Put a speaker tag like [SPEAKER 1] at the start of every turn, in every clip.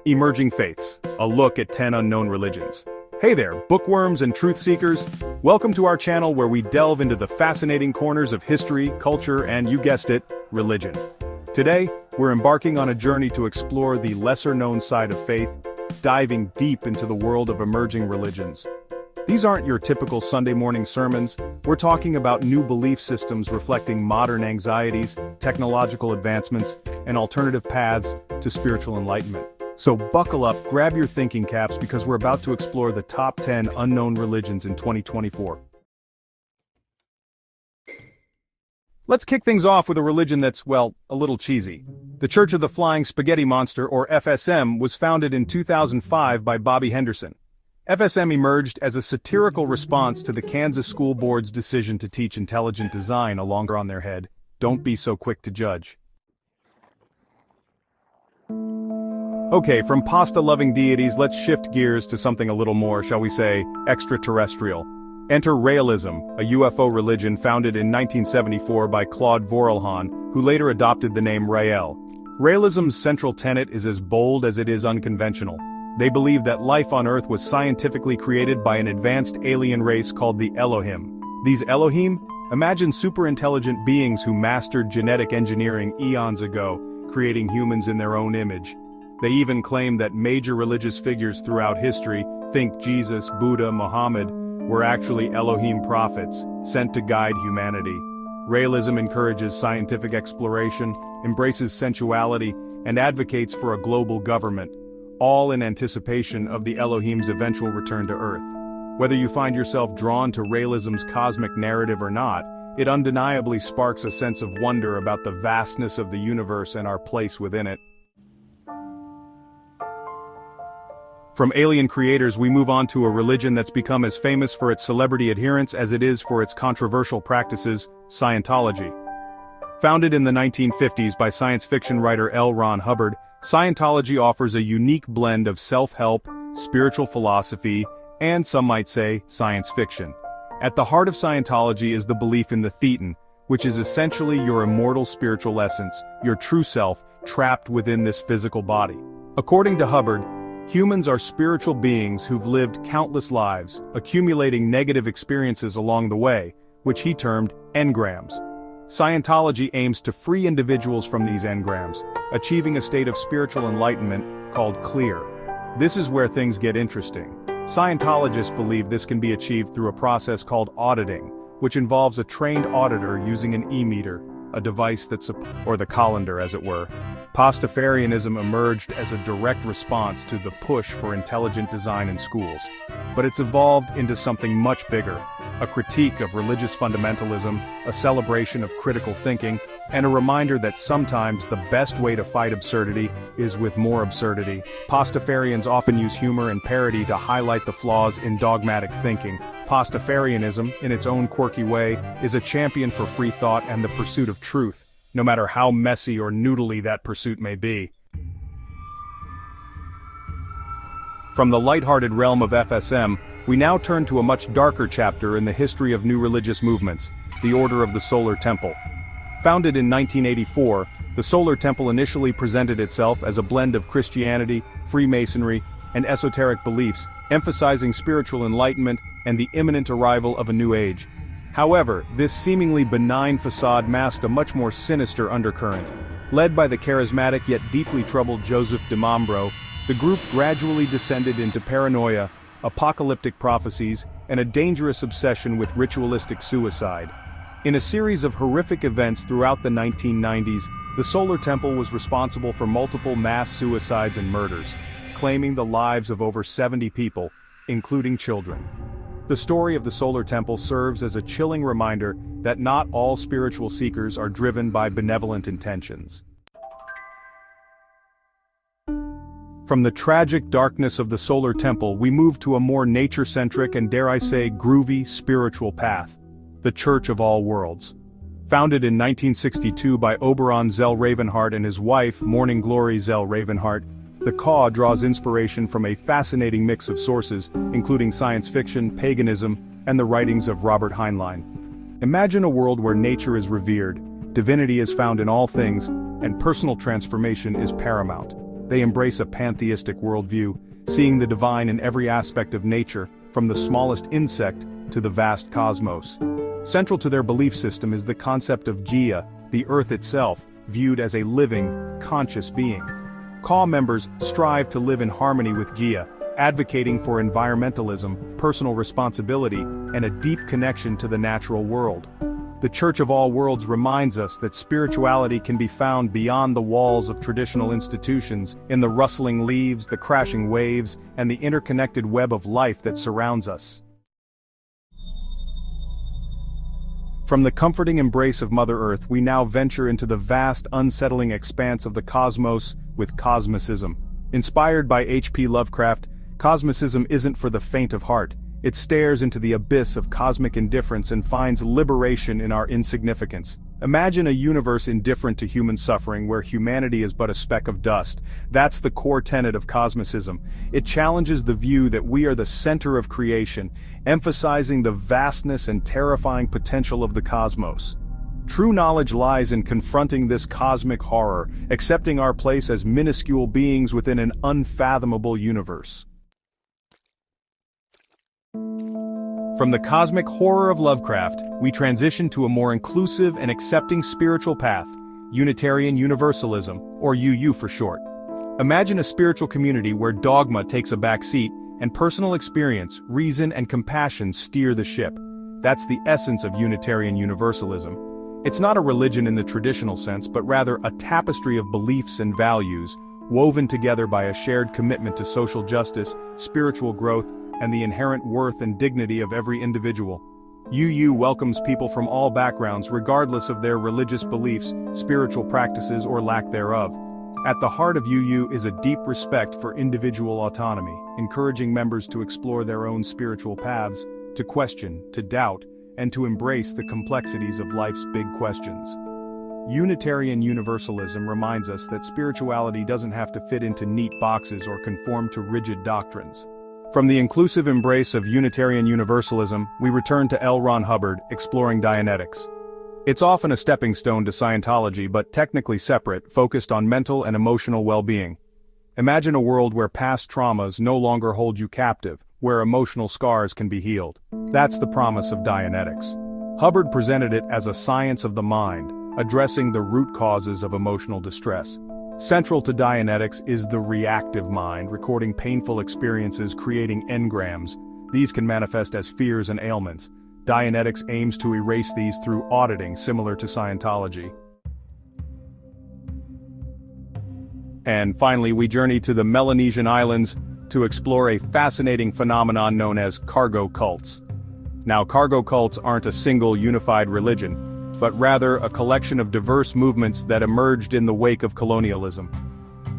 [SPEAKER 1] Emerging Faiths, a look at 10 unknown religions. Hey there, bookworms and truth seekers. Welcome to our channel where we delve into the fascinating corners of history, culture, and you guessed it, religion. Today, we're embarking on a journey to explore the lesser-known side of faith, diving deep into the world of emerging religions. These aren't your typical Sunday morning sermons. We're talking about new belief systems reflecting modern anxieties, technological advancements, and alternative paths to spiritual enlightenment. So buckle up, grab your thinking caps because we're about to explore the top 10 unknown religions in 2024. Let's kick things off with a religion that's, well, a little cheesy. The Church of the Flying Spaghetti Monster, or FSM, was founded in 2005 by Bobby Henderson. FSM emerged as a satirical response to the Kansas School Board's decision to teach intelligent design along on their head. Don't be so quick to judge. Okay, from pasta-loving deities, let's shift gears to something a little more, shall we say, extraterrestrial. Enter Realism, a UFO religion founded in 1974 by Claude Vorilhon, who later adopted the name Rael. Realism's central tenet is as bold as it is unconventional. They believe that life on Earth was scientifically created by an advanced alien race called the Elohim. These Elohim? Imagine super-intelligent beings who mastered genetic engineering eons ago, creating humans in their own image. They even claim that major religious figures throughout history, think Jesus, Buddha, Muhammad, were actually Elohim prophets, sent to guide humanity. Realism encourages scientific exploration, embraces sensuality, and advocates for a global government, all in anticipation of the Elohim's eventual return to Earth. Whether you find yourself drawn to Realism's cosmic narrative or not, it undeniably sparks a sense of wonder about the vastness of the universe and our place within it. From alien creators, we move on to a religion that's become as famous for its celebrity adherents as it is for its controversial practices, Scientology. Founded in the 1950s by science fiction writer L. Ron Hubbard, Scientology offers a unique blend of self-help, spiritual philosophy, and some might say, science fiction. At the heart of Scientology is the belief in the Thetan, which is essentially your immortal spiritual essence, your true self, trapped within this physical body. According to Hubbard, humans are spiritual beings who've lived countless lives, accumulating negative experiences along the way, which he termed engrams. Scientology aims to free individuals from these engrams, achieving a state of spiritual enlightenment called clear. This is where things get interesting. Scientologists believe this can be achieved through a process called auditing, which involves a trained auditor using an e-meter, a device or the colander as it were. Pastafarianism emerged as a direct response to the push for intelligent design in schools. But it's evolved into something much bigger, a critique of religious fundamentalism, a celebration of critical thinking, and a reminder that sometimes the best way to fight absurdity is with more absurdity. Pastafarians often use humor and parody to highlight the flaws in dogmatic thinking. Pastafarianism, in its own quirky way, is a champion for free thought and the pursuit of truth, no matter how messy or noodly that pursuit may be. From the lighthearted realm of FSM, we now turn to a much darker chapter in the history of new religious movements, the Order of the Solar Temple. Founded in 1984, the Solar Temple initially presented itself as a blend of Christianity, Freemasonry, and esoteric beliefs, emphasizing spiritual enlightenment and the imminent arrival of a new age. However, this seemingly benign facade masked a much more sinister undercurrent. Led by the charismatic yet deeply troubled Joseph DiMambro, the group gradually descended into paranoia, apocalyptic prophecies, and a dangerous obsession with ritualistic suicide. In a series of horrific events throughout the 1990s, the Solar Temple was responsible for multiple mass suicides and murders, claiming the lives of over 70 people, including children. The story of the Solar Temple serves as a chilling reminder that not all spiritual seekers are driven by benevolent intentions. From the tragic darkness of the Solar Temple, we move to a more nature-centric and, dare I say, groovy spiritual path, the Church of All Worlds. Founded in 1962 by Oberon Zell Ravenheart and his wife, Morning Glory Zell Ravenheart, the CAW draws inspiration from a fascinating mix of sources, including science fiction, paganism, and the writings of Robert Heinlein. Imagine a world where nature is revered, divinity is found in all things, and personal transformation is paramount. They embrace a pantheistic worldview, seeing the divine in every aspect of nature, from the smallest insect to the vast cosmos. Central to their belief system is the concept of Gaia, the earth itself, viewed as a living, conscious being. Ka members strive to live in harmony with Gaia, advocating for environmentalism, personal responsibility, and a deep connection to the natural world. The Church of All Worlds reminds us that spirituality can be found beyond the walls of traditional institutions, in the rustling leaves, the crashing waves, and the interconnected web of life that surrounds us. From the comforting embrace of Mother Earth, we now venture into the vast, unsettling expanse of the cosmos with Cosmicism. Inspired by H.P. Lovecraft, Cosmicism isn't for the faint of heart. It stares into the abyss of cosmic indifference and finds liberation in our insignificance. Imagine a universe indifferent to human suffering where humanity is but a speck of dust. That's the core tenet of Cosmicism. It challenges the view that we are the center of creation, emphasizing the vastness and terrifying potential of the cosmos. True knowledge lies in confronting this cosmic horror, accepting our place as minuscule beings within an unfathomable universe. From the cosmic horror of Lovecraft, we transition to a more inclusive and accepting spiritual path, Unitarian Universalism, or UU for short. Imagine a spiritual community where dogma takes a back seat, and personal experience, reason, and compassion steer the ship. That's the essence of Unitarian Universalism. It's not a religion in the traditional sense, but rather a tapestry of beliefs and values, woven together by a shared commitment to social justice, spiritual growth, and the inherent worth and dignity of every individual. UU welcomes people from all backgrounds regardless of their religious beliefs, spiritual practices, or lack thereof. At the heart of UU is a deep respect for individual autonomy, encouraging members to explore their own spiritual paths, to question, to doubt, and to embrace the complexities of life's big questions. Unitarian Universalism reminds us that spirituality doesn't have to fit into neat boxes or conform to rigid doctrines. From the inclusive embrace of Unitarian Universalism, we return to L. Ron Hubbard, exploring Dianetics. It's often a stepping stone to Scientology, but technically separate, focused on mental and emotional well-being. Imagine a world where past traumas no longer hold you captive, where emotional scars can be healed. That's the promise of Dianetics. Hubbard presented it as a science of the mind, addressing the root causes of emotional distress. Central to Dianetics is the reactive mind, recording painful experiences, creating engrams. These can manifest as fears and ailments. Dianetics aims to erase these through auditing, similar to Scientology. And finally, we journey to the Melanesian Islands to explore a fascinating phenomenon known as cargo cults. Now, cargo cults aren't a single unified religion, but rather a collection of diverse movements that emerged in the wake of colonialism.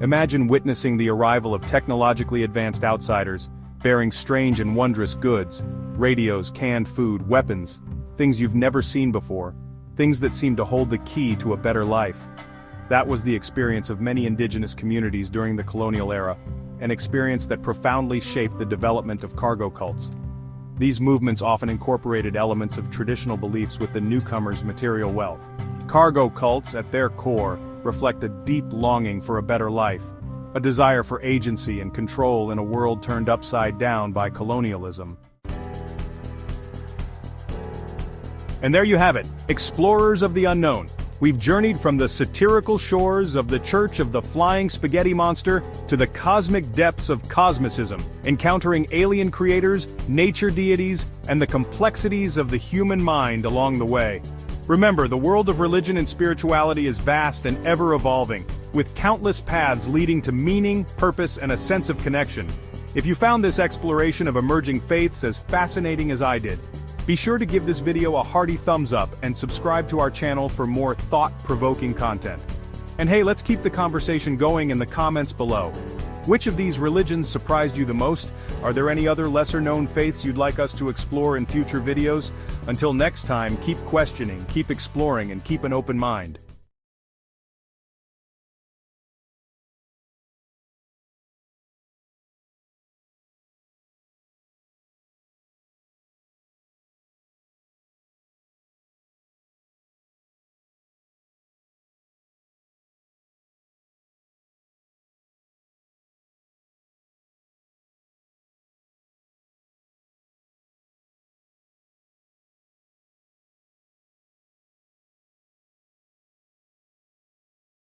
[SPEAKER 1] Imagine witnessing the arrival of technologically advanced outsiders, bearing strange and wondrous goods, radios, canned food, weapons, things you've never seen before, things that seem to hold the key to a better life. That was the experience of many indigenous communities during the colonial era, an experience that profoundly shaped the development of cargo cults. These movements often incorporated elements of traditional beliefs with the newcomers' material wealth. Cargo cults, at their core, reflect a deep longing for a better life, a desire for agency and control in a world turned upside down by colonialism. And there you have it, explorers of the unknown. We've journeyed from the satirical shores of the Church of the Flying Spaghetti Monster to the cosmic depths of Cosmicism, encountering alien creators, nature deities, and the complexities of the human mind along the way. Remember, the world of religion and spirituality is vast and ever-evolving, with countless paths leading to meaning, purpose, and a sense of connection. If you found this exploration of emerging faiths as fascinating as I did, be sure to give this video a hearty thumbs up and subscribe to our channel for more thought-provoking content. And hey, let's keep the conversation going in the comments below. Which of these religions surprised you the most? Are there any other lesser-known faiths you'd like us to explore in future videos? Until next time, keep questioning, keep exploring, and keep an open mind.